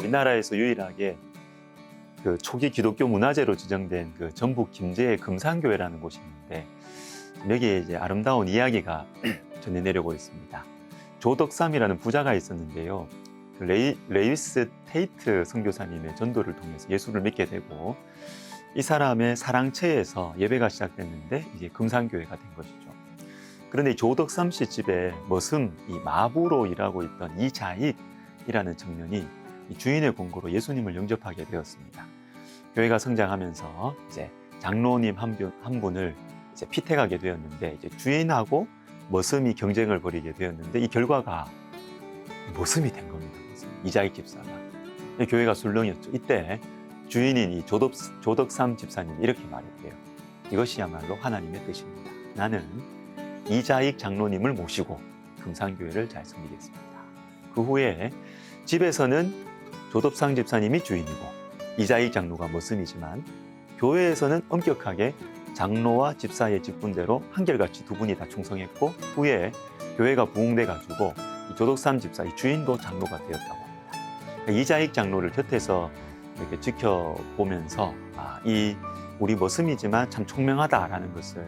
우리나라에서 유일하게 그 초기 기독교 문화재로 지정된 그 전북 김제의 금산교회라는 곳이 있는데 여기에 이제 아름다운 이야기가 전해 내려오고 있습니다. 조덕삼이라는 부자가 있었는데요. 그 레이스 테이트 선교사님의 전도를 통해서 예수를 믿게 되고 이 사람의 사랑채에서 예배가 시작됐는데 이게 금산교회가 된 것이죠. 그런데 조덕삼 씨 집에 머슴 이 마부로 일하고 있던 이자익이라는 청년이 이 주인의 권고로 예수님을 영접하게 되었습니다. 교회가 성장하면서 이제 장로님 한 분을 이제 피택하게 되었는데 이제 주인하고 머슴이 경쟁을 벌이게 되었는데 이 결과가 머슴이 된 겁니다. 이자익 집사가. 교회가 술렁였죠. 이때 주인인 이 조덕삼 집사님이 이렇게 말했대요. 이것이야말로 하나님의 뜻입니다. 나는 이자익 장로님을 모시고 금산교회를 잘 섬기겠습니다. 그 후에 집에서는 조덕삼 집사님이 주인이고 이자익 장로가 머슴이지만 교회에서는 엄격하게 장로와 집사의 직분대로 한결같이 두 분이 다 충성했고 후에 교회가 부흥돼가지고 이 조덕삼 집사 이 주인도 장로가 되었다고 합니다. 이자익 장로를 곁에서 이렇게 지켜보면서 이 우리 머슴이지만 참 총명하다라는 것을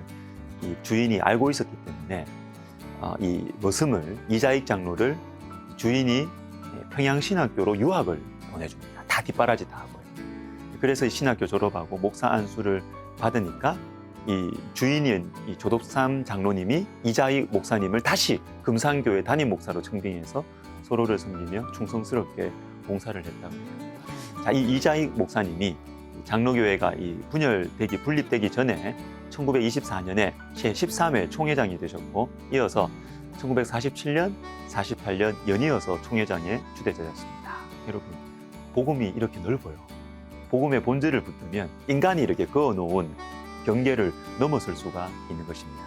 이 주인이 알고 있었기 때문에 이 머슴을 이자익 장로를 주인이 평양신학교로 유학을 보내줍니다. 다 뒷바라지 다 하고요. 그래서 신학교 졸업하고 목사 안수를 받으니까 이 주인인 이 조덕삼 장로님이 이자익 목사님을 다시 금산교회 담임 목사로 청빙해서 서로를 섬기며 충성스럽게 봉사를 했다고 해요. 자, 이 이자익 목사님이 장로교회가 이 분립되기 전에 1924년에 제13회 총회장이 되셨고 이어서 1947년, 48년 연이어서 총회장에 추대되었습니다. 여러분, 복음이 이렇게 넓어요. 복음의 본질을 붙들면 인간이 이렇게 그어놓은 경계를 넘어설 수가 있는 것입니다.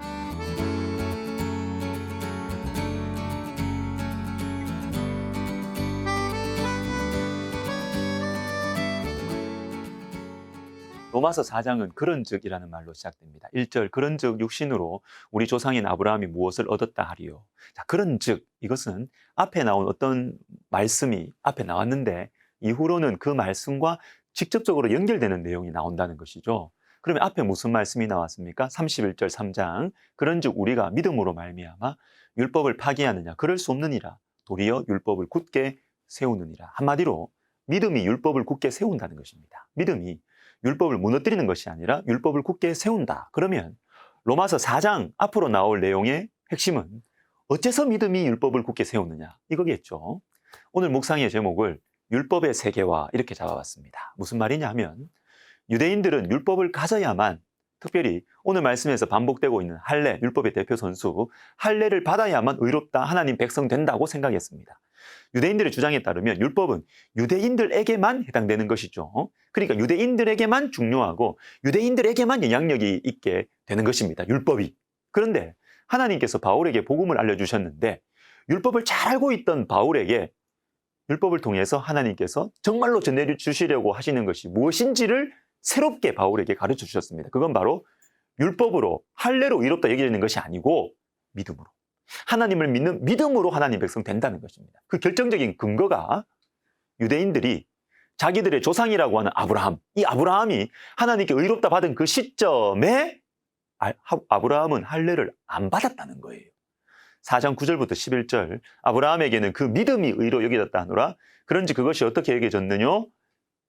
로마서 4장은 그런즉이라는 말로 시작됩니다. 1절 그런즉 육신으로 우리 조상인 아브라함이 무엇을 얻었다 하리요. 자, 그런즉 이것은 앞에 나온 어떤 말씀이 앞에 나왔는데 이후로는 그 말씀과 직접적으로 연결되는 내용이 나온다는 것이죠. 그러면 앞에 무슨 말씀이 나왔습니까? 31절 3장 그런즉 우리가 믿음으로 말미암아 율법을 파기하느냐 그럴 수 없느니라 도리어 율법을 굳게 세우느니라. 한마디로 믿음이 율법을 굳게 세운다는 것입니다. 믿음이 율법을 무너뜨리는 것이 아니라 율법을 굳게 세운다. 그러면 로마서 4장 앞으로 나올 내용의 핵심은 어째서 믿음이 율법을 굳게 세우느냐 이거겠죠. 오늘 묵상의 제목을 율법의 세계화 이렇게 잡아봤습니다. 무슨 말이냐 하면 유대인들은 율법을 가져야만 특별히 오늘 말씀에서 반복되고 있는 할례, 율법의 대표 선수 할례를 받아야만 의롭다 하나님 백성 된다고 생각했습니다. 유대인들의 주장에 따르면 율법은 유대인들에게만 해당되는 것이죠. 그러니까 유대인들에게만 중요하고 유대인들에게만 영향력이 있게 되는 것입니다. 율법이. 그런데 하나님께서 바울에게 복음을 알려주셨는데 율법을 잘 알고 있던 바울에게 율법을 통해서 하나님께서 정말로 전해주시려고 하시는 것이 무엇인지를 새롭게 바울에게 가르쳐 주셨습니다. 그건 바로 율법으로 할례로 의롭다 여기는 것이 아니고 믿음으로. 하나님을 믿는 믿음으로 하나님 백성 된다는 것입니다. 그 결정적인 근거가 유대인들이 자기들의 조상이라고 하는 아브라함, 이 아브라함이 하나님께 의롭다 받은 그 시점에 아브라함은 할례를 안 받았다는 거예요. 4장 9절부터 11절 아브라함에게는 그 믿음이 의로 여겨졌다 하노라. 그런지 그것이 어떻게 여겨졌느냐?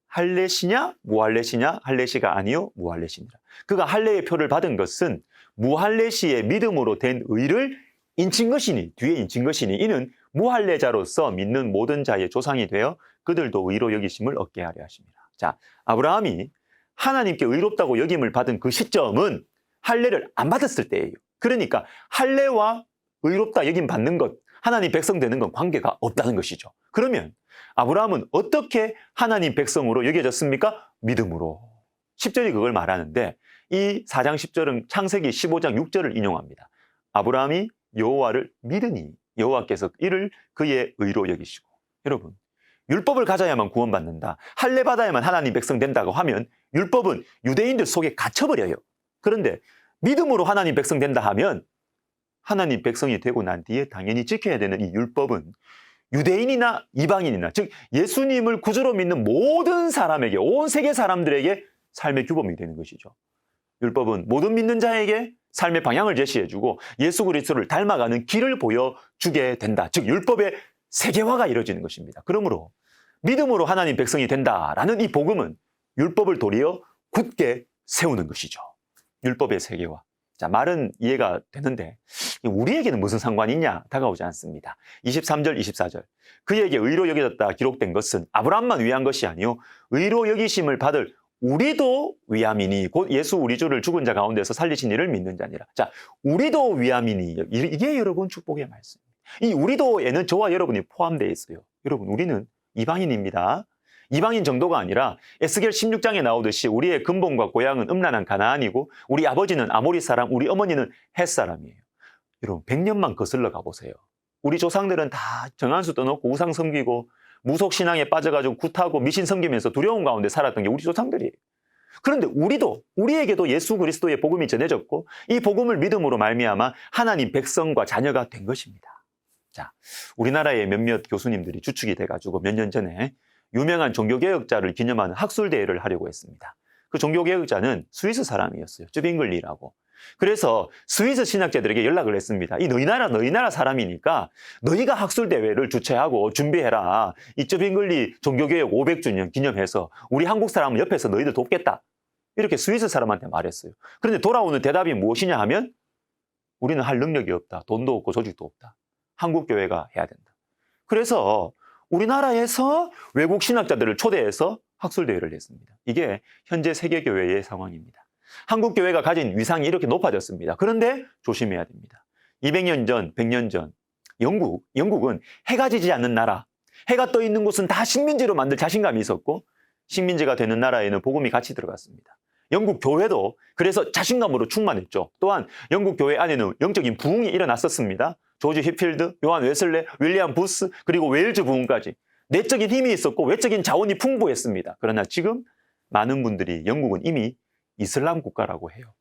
할례시냐 무할례시냐? 할례시가 아니요 무할례시니라. 그가 할례의 표를 받은 것은 무할례시의 믿음으로 된 의를 인친 것이니 뒤에 인친 것이니 이는 무할례자로서 믿는 모든 자의 조상이 되어 그들도 의로 여기심을 얻게 하려 하십니다. 자, 아브라함이 하나님께 의롭다고 여김을 받은 그 시점은 할례를 안 받았을 때예요. 그러니까 할례와 의롭다 여김 받는 것, 하나님 백성 되는 건 관계가 없다는 것이죠. 그러면 아브라함은 어떻게 하나님 백성으로 여겨졌습니까? 믿음으로. 10절이 그걸 말하는데 이 4장 10절은 창세기 15장 6절을 인용합니다. 아브라함이 여호와를 믿으니 여호와께서 이를 그의 의로 여기시고. 여러분, 율법을 가져야만 구원받는다. 할례 받아야만 하나님 백성 된다고 하면 율법은 유대인들 속에 갇혀버려요. 그런데 믿음으로 하나님 백성 된다 하면 하나님 백성이 되고 난 뒤에 당연히 지켜야 되는 이 율법은 유대인이나 이방인이나, 즉 예수님을 구주로 믿는 모든 사람에게, 온 세계 사람들에게 삶의 규범이 되는 것이죠. 율법은 모든 믿는 자에게 삶의 방향을 제시해주고 예수 그리스도를 닮아가는 길을 보여주게 된다. 즉 율법의 세계화가 이루어지는 것입니다. 그러므로 믿음으로 하나님 백성이 된다라는 이 복음은 율법을 도리어 굳게 세우는 것이죠. 율법의 세계화. 자, 말은 이해가 되는데 우리에게는 무슨 상관이 있냐? 다가오지 않습니다. 23절, 24절. 그에게 의로 여겨졌다 기록된 것은 아브라함만 위한 것이 아니요 의로 여기심을 받을 우리도 위함이니, 곧 예수 우리 주를 죽은 자 가운데서 살리신 이를 믿는 자니라. 자, 우리도 위함이니, 이게 여러분 축복의 말씀입니다. 이 우리도에는 저와 여러분이 포함되어 있어요. 여러분, 우리는 이방인입니다. 이방인 정도가 아니라 에스겔 16장에 나오듯이 우리의 근본과 고향은 음란한 가나안이고 우리 아버지는 아모리 사람, 우리 어머니는 헷 사람이에요. 여러분 100년만 거슬러 가보세요. 우리 조상들은 다 정한수 떠놓고 우상 섬기고 무속신앙에 빠져가지고 굿하고 미신 섬기면서 두려움 가운데 살았던 게 우리 조상들이에요. 그런데 우리에게도 예수 그리스도의 복음이 전해졌고 이 복음을 믿음으로 말미암아 하나님 백성과 자녀가 된 것입니다. 자, 우리나라의 몇몇 교수님들이 주축이 돼가지고 몇 년 전에 유명한 종교개혁자를 기념하는 학술대회를 하려고 했습니다. 그 종교개혁자는 스위스 사람이었어요. 쯔빙글리라고. 그래서 스위스 신학자들에게 연락을 했습니다. 이 너희 나라 사람이니까 너희가 학술대회를 주최하고 준비해라. 이 쯔빙글리 종교개혁 500주년 기념해서 우리 한국 사람은 옆에서 너희들 돕겠다. 이렇게 스위스 사람한테 말했어요. 그런데 돌아오는 대답이 무엇이냐 하면 우리는 할 능력이 없다. 돈도 없고 조직도 없다. 한국교회가 해야 된다. 그래서 우리나라에서 외국 신학자들을 초대해서 학술대회를 했습니다. 이게 현재 세계교회의 상황입니다. 한국교회가 가진 위상이 이렇게 높아졌습니다. 그런데 조심해야 됩니다. 200년 전, 100년 전 영국은 해가 지지 않는 나라, 해가 떠 있는 곳은 다 식민지로 만들 자신감이 있었고 식민지가 되는 나라에는 복음이 같이 들어갔습니다. 영국 교회도 그래서 자신감으로 충만했죠. 또한 영국 교회 안에는 영적인 부흥이 일어났었습니다. 조지 휘필드, 요한 웨슬레, 윌리엄 부스, 그리고 웨일즈 부흥까지 내적인 힘이 있었고 외적인 자원이 풍부했습니다. 그러나 지금 많은 분들이 영국은 이미 이슬람 국가라고 해요.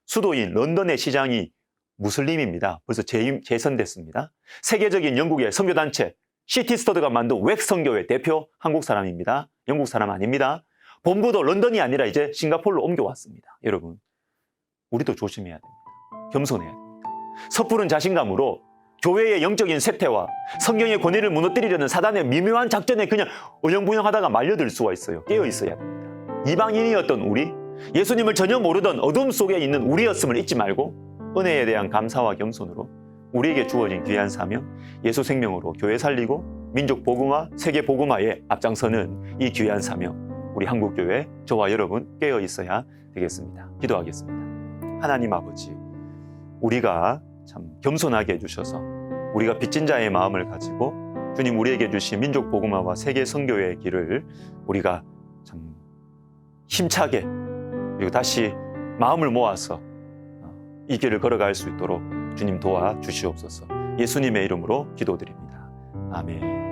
수도인 런던의 시장이 무슬림입니다. 벌써 재선됐습니다. 세계적인 영국의 선교단체 시티스터드가 만든 웩 선교회 대표 한국 사람입니다. 영국 사람 아닙니다. 본부도 런던이 아니라 이제 싱가포르로 옮겨왔습니다. 여러분, 우리도 조심해야 됩니다. 겸손해야 됩니다. 섣부른 자신감으로 교회의 영적인 쇠퇴와 성경의 권위를 무너뜨리려는 사단의 미묘한 작전에 그냥 어영부영하다가 말려들 수가 있어요. 깨어 있어야 됩니다. 이방인이었던 우리, 예수님을 전혀 모르던 어둠 속에 있는 우리였음을 잊지 말고 은혜에 대한 감사와 겸손으로 우리에게 주어진 귀한 사명, 예수 생명으로 교회 살리고 민족 복음화, 세계 복음화에 앞장서는 이 귀한 사명, 우리 한국교회, 저와 여러분 깨어 있어야 되겠습니다. 기도하겠습니다. 하나님 아버지, 우리가 참 겸손하게 해주셔서 우리가 빚진 자의 마음을 가지고 주님 우리에게 주신 민족 복음화와 세계 선교의 길을 우리가 참 힘차게 그리고 다시 마음을 모아서 이 길을 걸어갈 수 있도록 주님 도와주시옵소서. 예수님의 이름으로 기도드립니다. 아멘.